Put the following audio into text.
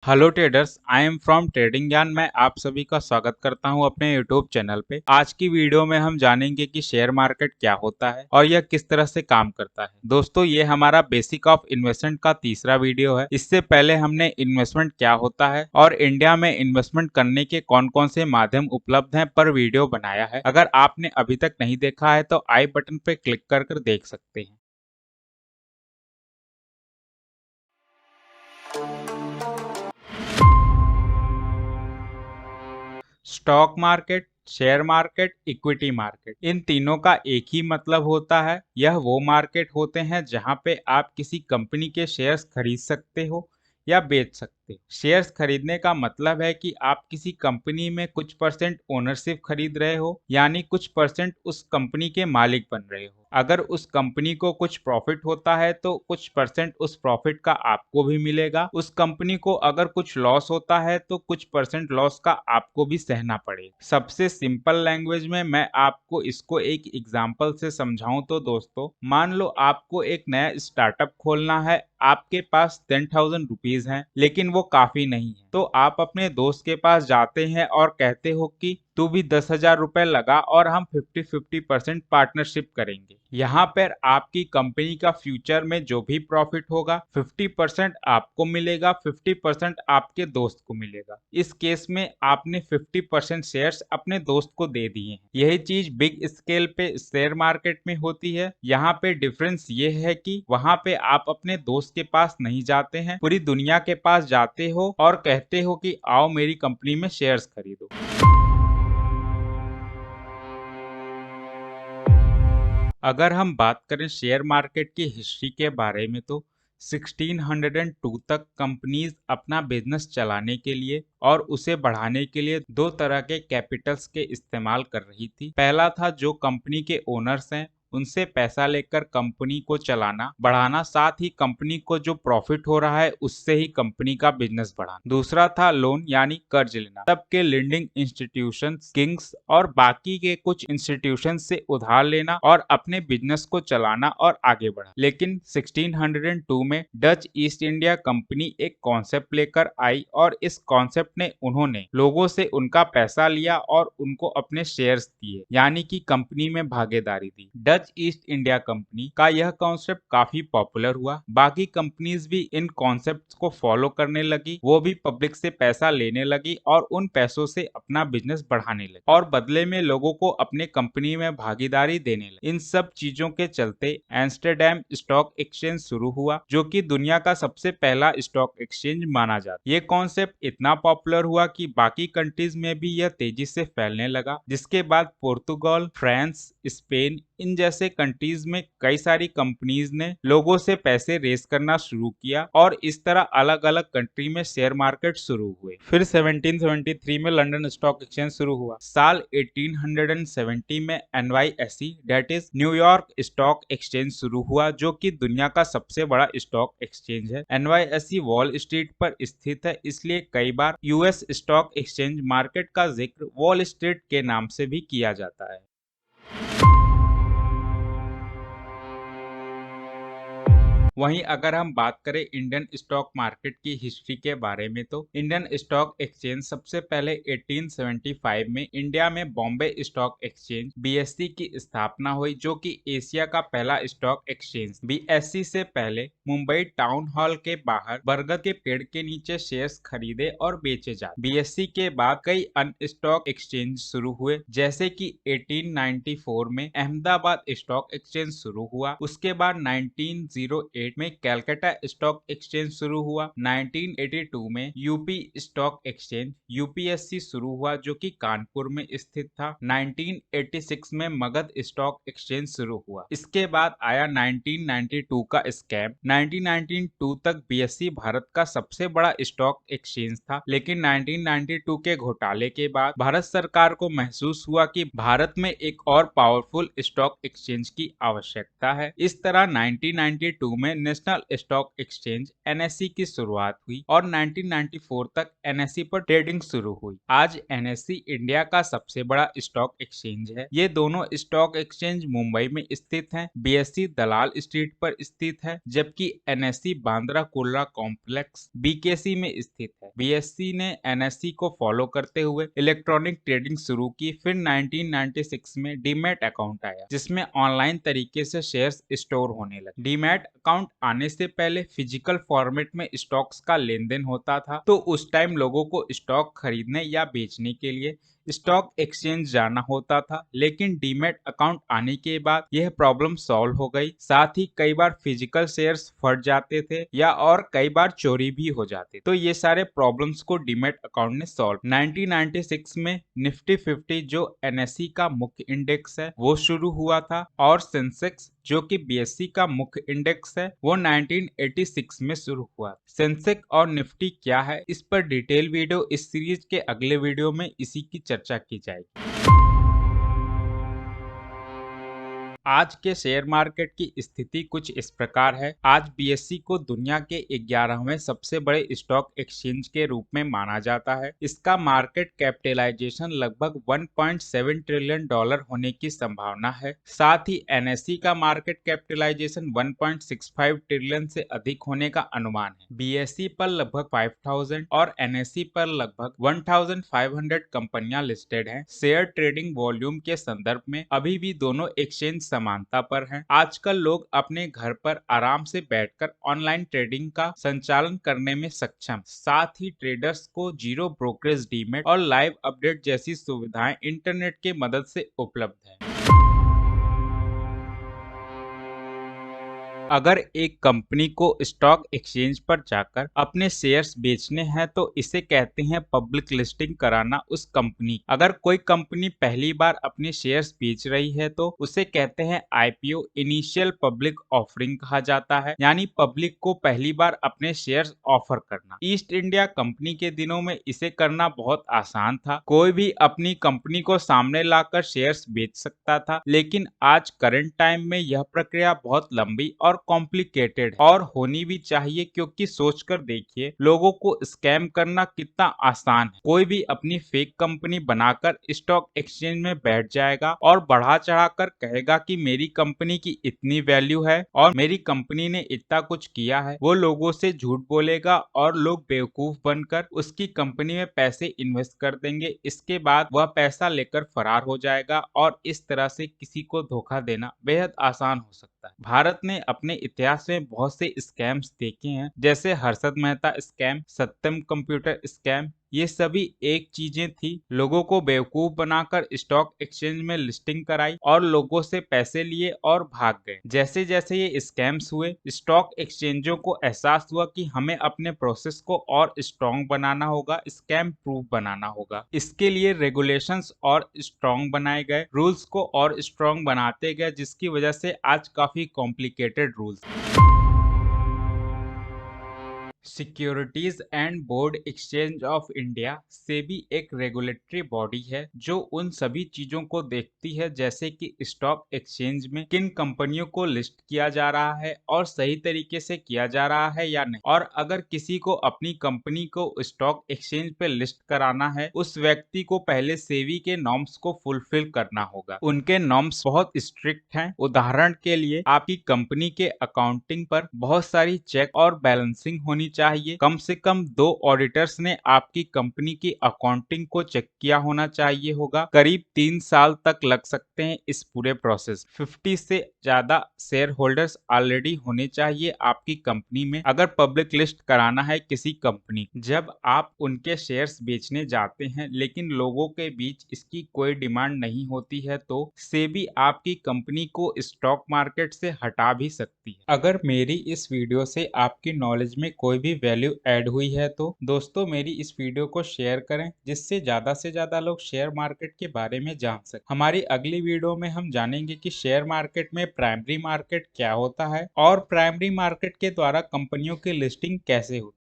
Hello traders, I am from trading ज्ञान। मैं आप सभी का स्वागत करता हूं अपने यूट्यूब चैनल पे। आज की वीडियो में हम जानेंगे कि शेयर मार्केट क्या होता है और यह किस तरह से काम करता है। दोस्तों, ये हमारा बेसिक ऑफ इन्वेस्टमेंट का तीसरा वीडियो है। इससे पहले हमने इन्वेस्टमेंट क्या होता है और इंडिया में इन्वेस्टमेंट करने के कौन कौन से माध्यम उपलब्ध हैं पर वीडियो बनाया है। अगर आपने अभी तक नहीं देखा है तो आई बटन पे क्लिक कर देख सकते हैं। Stock market, share market, equity market, इन तीनों का एक ही मतलब होता है। यह वो मार्केट होते हैं जहां पे आप किसी कंपनी के शेयर्स खरीद सकते हो या बेच सकते हो। शेयर्स खरीदने का मतलब है कि आप किसी कंपनी में कुछ परसेंट ओनरशिप खरीद रहे हो, यानी कुछ परसेंट उस कंपनी के मालिक बन रहे हो। अगर उस कंपनी को कुछ प्रॉफिट होता है तो कुछ परसेंट उस प्रॉफिट का आपको भी मिलेगा। उस कंपनी को अगर कुछ लॉस होता है तो कुछ परसेंट लॉस का आपको भी सहना पड़ेगा। सबसे सिंपल लैंग्वेज में मैं आपको इसको एक एग्जांपल से समझाऊं तो दोस्तों, मान लो आपको एक नया स्टार्टअप खोलना है। आपके पास 10,000 रुपीज हैं, लेकिन वो काफी नहीं है। तो आप अपने दोस्त के पास जाते हैं और कहते हो कि तू भी 10,000 रुपए लगा और हम 50-50% पार्टनरशिप करेंगे। यहाँ पर आपकी कंपनी का फ्यूचर में जो भी प्रॉफिट होगा 50% आपको मिलेगा, 50% आपके दोस्त को मिलेगा। इस केस में आपने 50% शेयर्स अपने दोस्त को दे दिए हैं। यही चीज बिग स्केल पे शेयर मार्केट में होती है। यहाँ पे डिफरेंस ये है कि वहाँ पे आप अपने दोस्त के पास नहीं जाते हैं, पूरी दुनिया के पास जाते हो और कहते हो कि आओ मेरी कंपनी में शेयर्स खरीदो। अगर हम बात करें शेयर मार्केट की हिस्ट्री के बारे में तो 1602 तक कंपनीज अपना बिजनेस चलाने के लिए और उसे बढ़ाने के लिए दो तरह के कैपिटल्स के इस्तेमाल कर रही थी। पहला था जो कंपनी के ओनर्स हैं उनसे पैसा लेकर कंपनी को चलाना बढ़ाना, साथ ही कंपनी को जो प्रॉफिट हो रहा है उससे ही कंपनी का बिजनेस बढ़ाना। दूसरा था लोन यानी कर्ज लेना। तब के लीडिंग इंस्टीट्यूशंस, किंग्स और बाकी के कुछ इंस्टीट्यूशन से उधार लेना और अपने बिजनेस को चलाना और आगे बढ़ा। लेकिन 1602 में डच ईस्ट इंडिया कंपनी एक कॉन्सेप्ट लेकर आई और इस कॉन्सेप्ट ने उन्होंने लोगों से उनका पैसा लिया और उनको अपने शेयर्स दिए, यानी कि कंपनी में भागीदारी दी। डच ईस्ट इंडिया कंपनी का यह कॉन्सेप्ट काफी पॉपुलर हुआ। बाकी कंपनीज भी इन कॉन्सेप्ट्स को फॉलो करने लगी। वो भी पब्लिक से पैसा लेने लगी और उन पैसों से अपना बिजनेस बढ़ाने लगी और बदले में लोगों को अपने कंपनी में भागीदारी देने लगी। इन सब चीजों के चलते एम्स्टर्डम स्टॉक एक्सचेंज शुरू हुआ, जो कि दुनिया का सबसे पहला स्टॉक एक्सचेंज माना जाता है। ये कॉन्सेप्ट इतना पॉपुलर हुआ कि बाकी कंट्रीज में भी यह तेजी से फैलने लगा, जिसके बाद पोर्तुगाल, फ्रांस, स्पेन, इन जैसे कंट्रीज में कई सारी कंपनीज ने लोगों से पैसे रेस करना शुरू किया और इस तरह अलग अलग कंट्री में शेयर मार्केट शुरू हुए। फिर 1773 में लंदन स्टॉक एक्सचेंज शुरू हुआ। साल 1870 में NYSE that is New York stock exchange शुरू हुआ, जो कि दुनिया का सबसे बड़ा स्टॉक एक्सचेंज है। NYSE वॉल स्ट्रीट पर स्थित है, इसलिए कई बार US स्टॉक एक्सचेंज मार्केट का जिक्र वॉल स्ट्रीट के नाम से भी किया जाता है। वहीं अगर हम बात करें इंडियन स्टॉक मार्केट की हिस्ट्री के बारे में तो इंडियन स्टॉक एक्सचेंज सबसे पहले 1875 में इंडिया में बॉम्बे स्टॉक एक्सचेंज BSE की स्थापना हुई, जो कि एशिया का पहला स्टॉक एक्सचेंज। BSE से पहले मुंबई टाउन हॉल के बाहर बरगद के पेड़ के नीचे शेयर्स खरीदे और बेचे जाते। BSE के बाद कई अन्य स्टॉक एक्सचेंज शुरू हुए, जैसे कि 1894 में अहमदाबाद स्टॉक एक्सचेंज शुरू हुआ। उसके बाद 1908 में कैलकाटा स्टॉक एक्सचेंज शुरू हुआ। 1982 में यूपी स्टॉक एक्सचेंज UPSC शुरू हुआ, जो कि कानपुर में स्थित था। 1986 में मगध स्टॉक एक्सचेंज शुरू हुआ। इसके बाद आया 1992 का स्कैम। 1992 तक BSE भारत का सबसे बड़ा स्टॉक एक्सचेंज था, लेकिन 1992 के घोटाले के बाद भारत सरकार को महसूस हुआ कि भारत में एक और पावरफुल स्टॉक एक्सचेंज की आवश्यकता है। इस तरह 1992 में नेशनल स्टॉक एक्सचेंज एनएसई की शुरुआत हुई और 1994 तक एनएसई पर ट्रेडिंग शुरू हुई। आज एनएसई इंडिया का सबसे बड़ा स्टॉक एक्सचेंज है। ये दोनों स्टॉक एक्सचेंज मुंबई में स्थित हैं। बीएसई दलाल स्ट्रीट पर स्थित है, जबकि NSE Bandra Kurla complex BKC में स्थित है। बीएसई ने एनएसई को फॉलो करते हुए इलेक्ट्रॉनिक ट्रेडिंग शुरू की। फिर 1996 में डीमैट अकाउंट आया, जिसमें ऑनलाइन तरीके से शेयर्स स्टोर होने लगे। डीमैट अकाउंट आने से पहले फिजिकल फॉर्मेट में स्टॉक्स का लेन देन होता था, तो उस टाइम लोगों को स्टॉक खरीदने या बेचने के लिए स्टॉक एक्सचेंज जाना होता था। लेकिन डीमैट अकाउंट आने के बाद यह प्रॉब्लम सॉल्व हो गई। साथ ही कई बार फिजिकल शेयर्स फट जाते थे या और कई बार चोरी भी हो जाते, तो ये सारे प्रॉब्लम्स को डीमैट अकाउंट ने सॉल्व। 1996 में निफ्टी 50 जो एनएसई का मुख्य इंडेक्स है वो शुरू हुआ था, और सेंसेक्स जो कि बीएसई का मुख्य इंडेक्स है वो 1986 में शुरू हुआ। सेंसेक्स और निफ्टी क्या है, इस पर डिटेल वीडियो इस सीरीज के अगले वीडियो में इसी की चर्चा की जाएगी। आज के शेयर मार्केट की स्थिति कुछ इस प्रकार है। आज बीएसई को दुनिया के 11वें सबसे बड़े स्टॉक एक्सचेंज के रूप में माना जाता है। इसका मार्केट कैपिटलाइजेशन लगभग 1.7 ट्रिलियन डॉलर होने की संभावना है। साथ ही एनएसई का मार्केट कैपिटलाइजेशन 1.65 ट्रिलियन से अधिक होने का अनुमान है। बीएसई पर लगभग 5000 और एनएसई पर लगभग 1500 कंपनियां लिस्टेड हैं। शेयर ट्रेडिंग वॉल्यूम के संदर्भ में अभी भी दोनों एक्सचेंज समानता पर हैं। आजकल लोग अपने घर पर आराम से बैठकर ऑनलाइन ट्रेडिंग का संचालन करने में सक्षम। साथ ही ट्रेडर्स को जीरो ब्रोकरेज डीमैट और लाइव अपडेट जैसी सुविधाएं इंटरनेट के मदद से उपलब्ध है। अगर एक कंपनी को स्टॉक एक्सचेंज पर जाकर अपने शेयर्स बेचने हैं तो इसे कहते हैं पब्लिक लिस्टिंग कराना उस कंपनी। अगर कोई कंपनी पहली बार अपने शेयर्स बेच रही है तो उसे कहते हैं आईपीओ, इनिशियल पब्लिक ऑफरिंग कहा जाता है, यानी पब्लिक को पहली बार अपने शेयर्स ऑफर करना। ईस्ट इंडिया कंपनी के दिनों में इसे करना बहुत आसान था। कोई भी अपनी कंपनी को सामने लाकर शेयर्स बेच सकता था, लेकिन आज करंट टाइम में यह प्रक्रिया बहुत लंबी और कॉम्प्लिकेटेड और होनी भी चाहिए, क्योंकि सोचकर देखिए लोगों को स्कैम करना कितना आसान है। कोई भी अपनी फेक कंपनी बनाकर स्टॉक एक्सचेंज में बैठ जाएगा और बढ़ा चढ़ाकर कहेगा कि मेरी कंपनी की इतनी वैल्यू है और मेरी कंपनी ने इतना कुछ किया है। वो लोगों से झूठ बोलेगा और लोग बेवकूफ बनकर उसकी कंपनी में पैसे इन्वेस्ट कर देंगे। इसके बाद वह पैसा लेकर फरार हो जाएगा और इस तरह से किसी को धोखा देना बेहद आसान हो सकता है। भारत ने अपने इतिहास में बहुत से स्कैम्स देखे हैं, जैसे हर्षद मेहता स्कैम, सत्यम कंप्यूटर स्कैम। ये सभी एक चीजें थी, लोगों को बेवकूफ बनाकर स्टॉक एक्सचेंज में लिस्टिंग कराई और लोगों से पैसे लिए और भाग गए। जैसे जैसे ये स्कैम्स हुए, स्टॉक एक्सचेंजों को एहसास हुआ कि हमें अपने प्रोसेस को और स्ट्रॉन्ग बनाना होगा, स्कैम प्रूफ बनाना होगा। इसके लिए रेगुलेशंस और स्ट्रॉन्ग बनाए गए, रूल्स को और स्ट्रॉन्ग बनाते गए, जिसकी वजह से आज काफी complicated rules. Securities and board exchange of India SEBI एक रेगुलेटरी बॉडी है जो उन सभी चीजों को देखती है, जैसे कि स्टॉक एक्सचेंज में किन कंपनियों को लिस्ट किया जा रहा है और सही तरीके से किया जा रहा है या नहीं। और अगर किसी को अपनी कंपनी को स्टॉक एक्सचेंज पे लिस्ट कराना है, उस व्यक्ति को पहले सेबी के नॉर्म्स को फुलफिल करना होगा। उनके नॉर्म्स बहुत स्ट्रिक्ट हैं। उदाहरण के लिए आपकी कंपनी के अकाउंटिंग पर बहुत सारी चेक और बैलेंसिंग होनी चाहिए। कम से कम 2 ऑडिटर्स ने आपकी कंपनी की अकाउंटिंग को चेक किया होना चाहिए होगा। करीब 3 साल तक लग सकते हैं इस पूरे प्रोसेस। 50 से ज्यादा शेयर होल्डर्स ऑलरेडी होने चाहिए आपकी कंपनी में, अगर पब्लिक लिस्ट कराना है किसी कंपनी। जब आप उनके शेयर्स बेचने जाते हैं लेकिन लोगों के बीच इसकी कोई डिमांड नहीं होती है, तो सेबी आपकी कंपनी को स्टॉक मार्केट से हटा भी सकती है। अगर मेरी इस वीडियो से आपकी नॉलेज में कोई भी वैल्यू ऐड हुई है तो दोस्तों मेरी इस वीडियो को शेयर करें, जिससे ज्यादा से ज्यादा लोग शेयर मार्केट के बारे में जान सकें। हमारी अगली वीडियो में हम जानेंगे कि शेयर मार्केट में प्राइमरी मार्केट क्या होता है और प्राइमरी मार्केट के द्वारा कंपनियों की लिस्टिंग कैसे होती है।